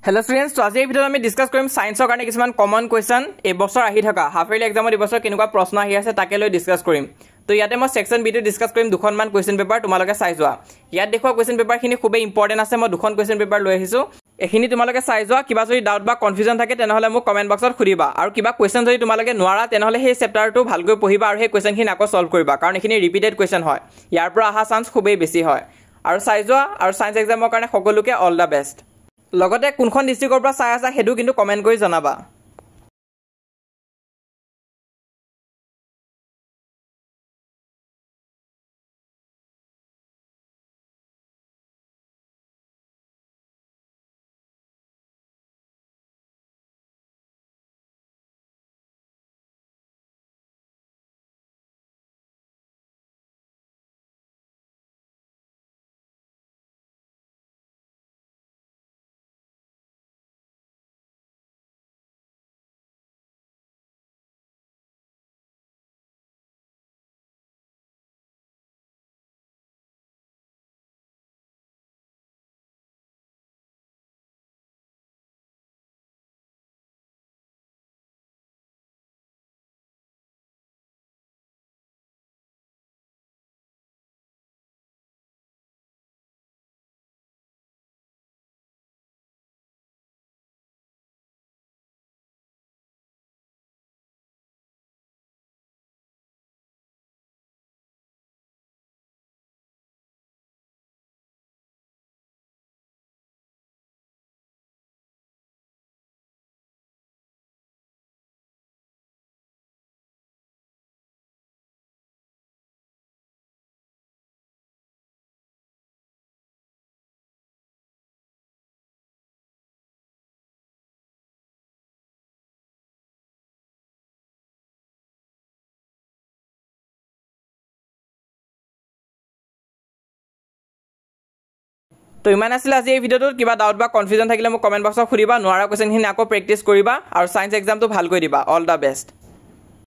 Hello students, so আজি এই ভিডিওত আমি ডিসকাস কৰিম সায়েন্সৰ কাৰণে কিছুমান কমন কোৱেশ্চন এই বছৰ আহি থকা হাফ ইয়াৰলি এক্সামৰ এই বছৰ কেনেকুৱা প্ৰশ্ন আহি আছে তাকে লৈ ডিসকাস কৰিম। তো ইয়াতে মই সেকশন বি টো ডিসকাস কৰিম দুখনমান কোৱেশ্চন পেপাৰ তোমালোকে চাই যোৱা। ইয়াত দেখুৱা কোৱেশ্চন পেপাৰখিনি খুবেই ইম্পৰ্টেন্ট আছে, মই দুখন কোৱেশ্চন পেপাৰ লৈ আহিছো। এখিনি তোমালোকে চাই যোৱা, কিবা যদি ডাউট বা কনফিউজন থাকে তেনেহলে মোক কমেন্ট বক্সত খুদিবা, আৰু কিবা কোৱেশ্চন যদি তোমালোকে নোৱাৰা তেনেহলে সেই চেপ্টাৰটো ভালকৈ পঢ়িবা আৰু সেই কোৱেশ্চনখিনি আকৌ সলভ কৰিবা, কাৰণ এখিনি ৰিপিটেড কোৱেশ্চন হয়, ইয়াৰ পৰা আহা চান্স খুবেই বেছি হয়। আৰু চাই যোৱা, আৰু সায়েন্স এক্সামৰ কাৰণে সকলোকে অল দা বেষ্ট। লগতে কোনখন ডিস্ট্ৰিক্টৰ পৰা চাই আছা হেতু কিন্তু কমেন্ট কৰি জনাবা। তো ইমান আছিল আজি এই ভিডিওটোত, কিবা ডাউট বা কনফিউজন থাকিলে মোক কমেন্ট বক্সত খুদিবা, নোৱাৰা কোৱেশ্চনখিনি আকৌ প্ৰেক্টিছ কৰিবা আৰু সায়েন্স এক্সামটো ভালকৈ দিবা। All the best.